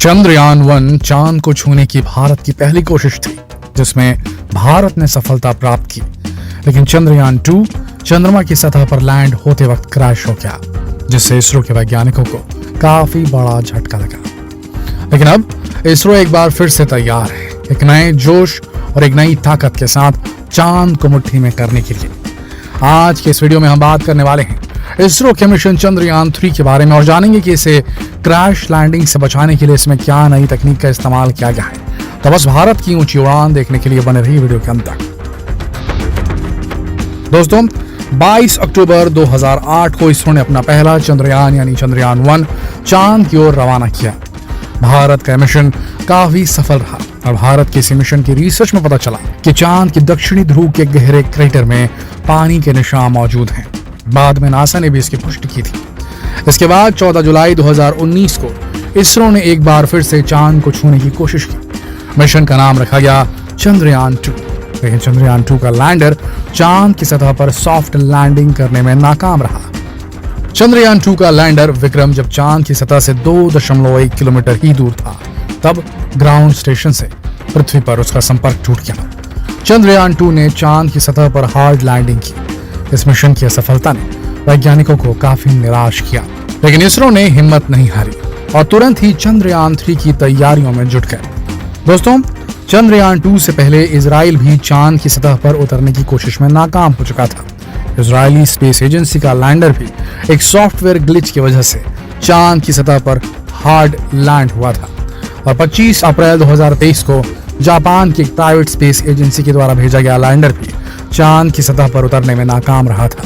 चंद्रयान-1 चांद को छूने की भारत की पहली कोशिश थी, जिसमें भारत ने सफलता प्राप्त की। लेकिन चंद्रयान-2 चंद्रमा की सतह पर लैंड होते वक्त क्रैश हो गया, जिससे इसरो के वैज्ञानिकों को काफी बड़ा झटका लगा। लेकिन अब इसरो एक बार फिर से तैयार है, एक नए जोश और एक नई ताकत के साथ चांद को मुट्ठी में करने के लिए। आज के इस वीडियो में हम बात करने वाले हैं इसरो के मिशन चंद्रयान-3 के बारे में और जानेंगे कि इसे क्रैश लैंडिंग से बचाने के लिए इसमें क्या नई तकनीक का इस्तेमाल किया गया है। तो बस भारत की ऊंची उड़ान देखने के लिए बने रहिए वीडियो के अंत तक। दोस्तों, 22 अक्टूबर 2008 को इसरो ने अपना पहला चंद्रयान यानी चंद्रयान-1 चांद की ओर रवाना किया। भारत का मिशन काफी सफल रहा और भारत के इस मिशन की रिसर्च में पता चला कि चांद के दक्षिणी ध्रुव के गहरे क्रेटर में पानी के निशान मौजूद हैं। बाद में नासा ने भी इसकी पुष्टि की थी। इसके बाद 14 जुलाई 2019 को इसरो ने एक बार फिर से चांद को छूने की कोशिश की। मिशन का नाम रखा गया चंद्रयान-2। लेकिन चंद्रयान-2 का लैंडर चांद की सतह पर सॉफ्ट लैंडिंग करने में नाकाम रहा। चंद्रयान-2 का लैंडर विक्रम जब चांद की सतह से 2.1 किलोमीटर ही दूर था, तब ग्राउंड स्टेशन से पृथ्वी पर उसका संपर्क टूट गया। चंद्रयान-2 ने चांद की सतह पर हार्ड लैंडिंग की। इस मिशन की असफलता ने वैज्ञानिकों को काफी निराश किया, लेकिन इसरो ने हिम्मत नहीं हारी और तुरंत ही चंद्रयान-3 की तैयारियों में जुट गए। दोस्तों, चंद्रयान-2 से पहले इजराइल भी चांद की सतह पर उतरने की कोशिश में नाकाम हो चुका था। इजरायली स्पेस एजेंसी का लैंडर भी एक सॉफ्टवेयर ग्लिच की वजह से चांद की सतह पर हार्ड लैंड हुआ था और 25 अप्रैल 2023 को जापान की एक प्राइवेट स्पेस एजेंसी के द्वारा भेजा गया लैंडर भी चांद की सतह पर उतरने में नाकाम रहा था।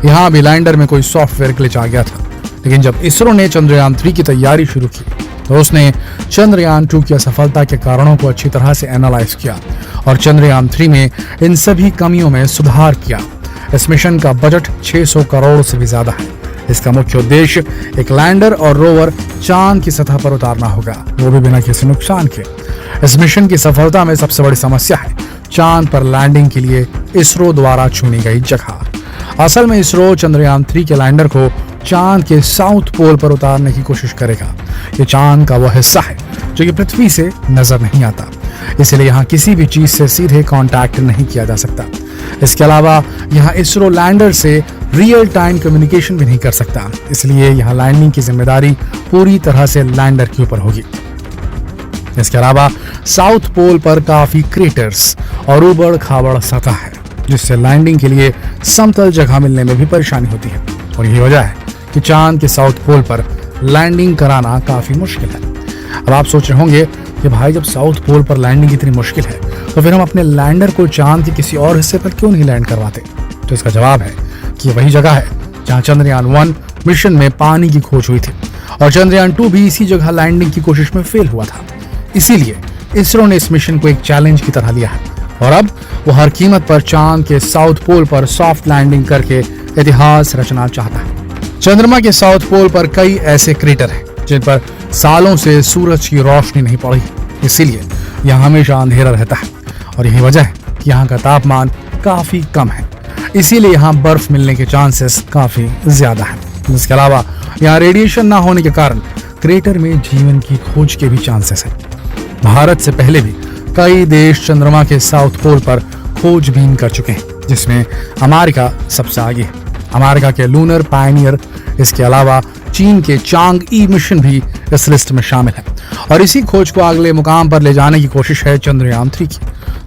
यहाँ भी लैंडर में कोई सॉफ्टवेयर ग्लिच आ गया था। लेकिन जब इसरो ने चंद्रयान-3 की तैयारी शुरू की तो उसने चंद्रयान-2 की असफलता के कारणों को अच्छी तरह से एनालाइज किया और चंद्रयान-3 में इन सभी कमियों में सुधार किया। इस मिशन का बजट 600 करोड़ से भी ज्यादा है। इसका मुख्य उद्देश्य एक लैंडर और रोवर चांद की सतह पर उतारना होगा, वो भी बिना किसी नुकसान के। इस मिशन की सफलता में सबसे बड़ी समस्या है चांद पर लैंडिंग के लिए इसरो द्वारा चुनी गई जगह। असल में इसरो चंद्रयान-3 के लैंडर को चांद के साउथ पोल पर उतारने की कोशिश करेगा। ये चांद का वो हिस्सा है जो कि पृथ्वी से नजर नहीं आता, इसलिए यहाँ किसी भी चीज से सीधे कांटेक्ट नहीं किया जा सकता। इसके अलावा यहाँ इसरो लैंडर से रियल टाइम कम्युनिकेशन भी नहीं कर सकता, इसलिए यहाँ लैंडिंग की जिम्मेदारी पूरी तरह से लैंडर के ऊपर होगी। इसके अलावा साउथ पोल पर काफी क्रेटर्स और उबड़ खाबड़ सतह है, जिससे लैंडिंग के लिए समतल जगह मिलने में भी परेशानी होती है और यही वजह है कि चांद के साउथ पोल पर लैंडिंग कराना काफी मुश्किल है। अब आप सोच रहे होंगे कि भाई, जब साउथ पोल पर लैंडिंग इतनी मुश्किल है तो फिर हम अपने लैंडर को चांद के किसी और हिस्से पर क्यों नहीं लैंड करवाते? तो इसका जवाब है कि वही जगह है जहां चंद्रयान-1 मिशन में पानी की खोज हुई थी और चंद्रयान-2 भी इसी जगह लैंडिंग की कोशिश में फेल हुआ था। इसीलिए इसरो ने इस मिशन को एक चैलेंज की तरह लिया है और अब वो हर कीमत पर चांद के साउथ पोल पर सॉफ्ट लैंडिंग करके इतिहास रचना चाहता है। चंद्रमा के साउथ पोल पर कई ऐसे क्रेटर हैं जिन पर सालों से सूरज की रोशनी नहीं पड़ी, इसीलिए यहाँ हमेशा अंधेरा रहता है और यही वजह है कि यहाँ का तापमान काफी कम है, इसीलिए यहाँ बर्फ मिलने के चांसेस काफी ज्यादा हैं। इसके अलावा यहाँ रेडिएशन ना होने के कारण क्रेटर में जीवन की खोज के भी चांसेस हैं। भारत से पहले भी कई देश चंद्रमा के साउथ पोल पर खोजबीन कर चुके हैं, जिसमें अमेरिका सबसे आगे है। अमेरिका के लूनर पायनियर, इसके अलावा चीन के चांग-ई मिशन भी इस लिस्ट में शामिल है और इसी खोज को अगले मुकाम पर ले जाने की कोशिश है चंद्रयान-3 की,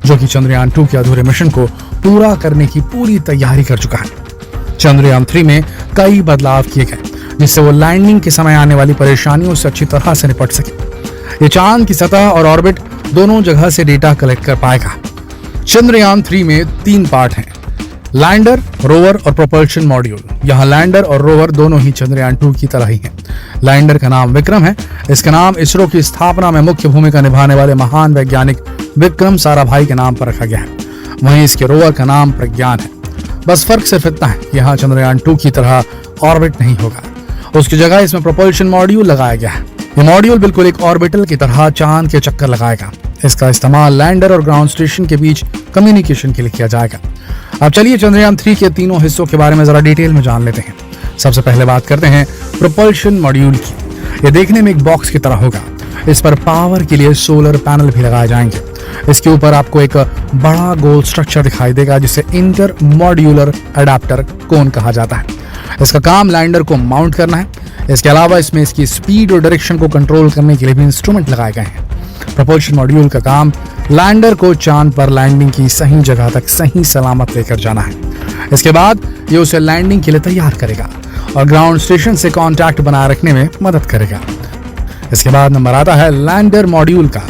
जो कि चंद्रयान-2 के अधूरे मिशन को पूरा करने की पूरी तैयारी कर चुका है। चंद्रयान-3 में कई बदलाव किए गए, जिससे वो लैंडिंग के समय आने वाली परेशानियों से अच्छी तरह से निपट सके। ये चांद की सतह और ऑर्बिट दोनों जगह से डेटा कलेक्ट कर पाएगा। चंद्रयान-3 में 3 पार्ट हैं: लैंडर, रोवर और प्रोपल्शन मॉड्यूल। यहाँ लैंडर और रोवर दोनों ही चंद्रयान-2 की तरह ही हैं। लैंडर का नाम विक्रम है। इसका नाम इसरो की स्थापना में मुख्य भूमिका निभाने वाले महान वैज्ञानिक विक्रम साराभाई के नाम पर रखा गया है। वहीं इसके रोवर का नाम प्रज्ञान है। बस फर्क सिर्फ इतना है कि यहाँ चंद्रयान-2 की तरह ऑर्बिट नहीं होगा, उसकी जगह इसमें प्रोपल्शन मॉड्यूल लगाया गया है। ये मॉड्यूल बिल्कुल एक ऑर्बिटल की तरह चांद के चक्कर लगाएगा। इसका इस्तेमाल लैंडर और ग्राउंड स्टेशन के बीच कम्युनिकेशन के लिए किया जाएगा। अब चलिए चंद्रयान-3 के तीनों हिस्सों के बारे में जरा डिटेल में जान लेते हैं। सबसे पहले बात करते हैं प्रोपल्शन मॉड्यूल की। ये देखने में एक बॉक्स की तरह होगा। इस पर पावर के लिए सोलर पैनल भी लगाए जाएंगे। इसके ऊपर आपको एक बड़ा गोल स्ट्रक्चर दिखाई देगा जिसे इंटर मॉड्यूलर अडेप्टर कोन कहा जाता है। इसका काम लैंडर को माउंट करना है। इसके अलावा इसमें इसकी स्पीड और डायरेक्शन को कंट्रोल करने के लिए भी इंस्ट्रूमेंट लगाए गए हैं। प्रपोल्शन मॉड्यूल का काम लैंडर को चांद पर लैंडिंग की सही जगह तक सही सलामत लेकर जाना है। इसके बाद ये उसे लैंडिंग के लिए तैयार करेगा और ग्राउंड स्टेशन से कांटेक्ट बनाए रखने में मदद करेगा। इसके बाद नंबर आता है लैंडर मॉड्यूल का।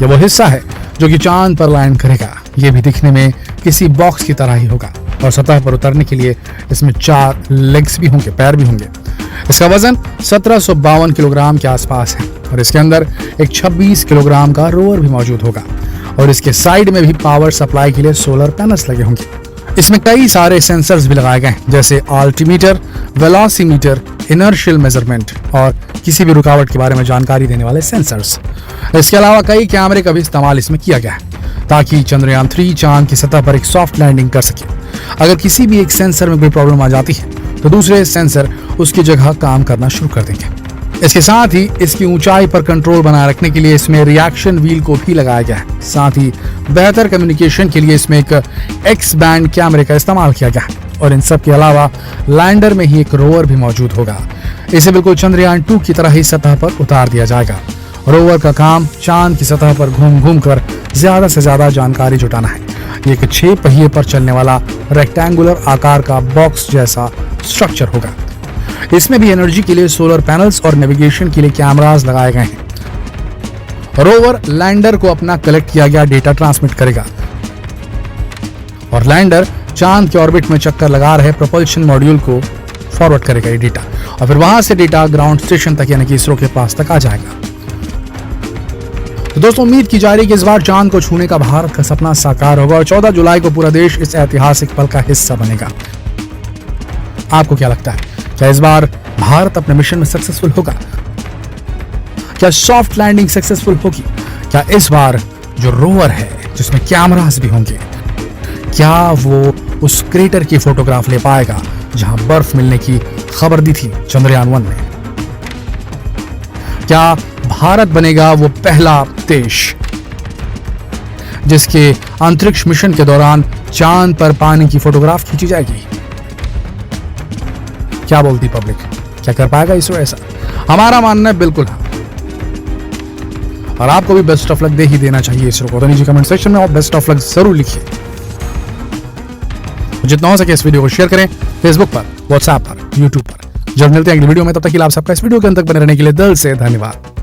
यह वो हिस्सा है जो कि चांद पर लैंड करेगा। यह भी दिखने में किसी बॉक्स की तरह ही होगा और सतह पर उतरने के लिए इसमें 4 लेग्स भी होंगे, पैर भी होंगे। इसका वजन 1752 किलोग्राम के आसपास है और इसके अंदर एक 26 किलोग्राम का रोवर भी मौजूद होगा और इसके साइड में भी पावर सप्लाई के लिए सोलर पैनल्स लगे होंगे। इसमें कई सारे सेंसर्स भी लगाए गए हैं जैसे अल्टीमीटर, वेलोसीमीटर, इनर्शियल मेजरमेंट और किसी भी रुकावट के बारे में जानकारी देने वाले सेंसर्स। इसके अलावा कई कैमरे का भी इस्तेमाल इसमें किया गया है ताकि चंद्रयान 3 चांद की सतह पर एक सॉफ्ट लैंडिंग कर सके। अगर किसी भी एक सेंसर में कोई प्रॉब्लम आ जाती है तो दूसरे सेंसर उसकी जगह काम करना शुरू कर देंगे। इसके साथ ही इसकी ऊंचाई पर कंट्रोल बनाए रखने के लिए इसमें रिएक्शन व्हील को भी लगाया गया है। साथ ही बेहतर कम्युनिकेशन के लिए इसमें एक एक्स बैंड कैमरे का इस्तेमाल किया गया है और इन सब के अलावा लैंडर में ही एक रोवर भी मौजूद होगा। इसे बिल्कुल चंद्रयान 2 की तरह ही सतह पर उतार दिया जाएगा। रोवर का काम चांद की सतह पर घूम घूम कर ज्यादा से ज्यादा जानकारी जुटाना है। ये एक 6 पहिए पर चलने वाला रेक्टेंगुलर आकार का बॉक्स जैसा स्ट्रक्चर होगा। इसमें भी एनर्जी के लिए सोलर पैनल्स और नेविगेशन के लिए कैमरास लगाए गए हैं। रोवर लैंडर को अपना कलेक्ट किया गया डेटा ट्रांसमिट करेगा और लैंडर चांद के ऑर्बिट में चक्कर लगा रहे प्रोपल्शन मॉड्यूल को फॉरवर्ड करेगा ये डेटा और फिर वहां से डेटा ग्राउंड स्टेशन तक यानी कि इसरो के पास तक आ जाएगा। तो दोस्तों उम्मीद की जा रही है कि इस बार चांद को छूने का भारत का सपना साकार होगा और 14 जुलाई को पूरा देश इस ऐतिहासिक पल का हिस्सा बनेगा। आपको क्या लगता है, क्या इस बार भारत अपने मिशन में सक्सेसफुल होगा? क्या सॉफ्ट लैंडिंग सक्सेसफुल होगी? क्या इस बार जो रोवर है जिसमें कैमरास भी होंगे, क्या वो उस क्रेटर की फोटोग्राफ ले पाएगा जहां बर्फ मिलने की खबर दी थी चंद्रयान 1 ने? क्या भारत बनेगा वो पहला देश जिसके अंतरिक्ष मिशन के दौरान चांद पर पानी की फोटोग्राफ खींची जाएगी? क्या बोलती पब्लिक, क्या कर पाएगा इसरो ऐसा? हमारा मानना है बिल्कुल हाँ। और आपको भी बेस्ट ऑफ लक दे ही देना चाहिए इसरो को। तो नीचे कमेंट सेक्शन में आप बेस्ट ऑफ लक जरूर लिखिए। जितना हो सके इस वीडियो को शेयर करें फेसबुक पर, व्हाट्सएप पर, यूट्यूब पर। जब मिलते हैं अगली वीडियो में, तब तक के लिए आप सबका इस वीडियो के अंत तक बने रहने के लिए दिल से धन्यवाद।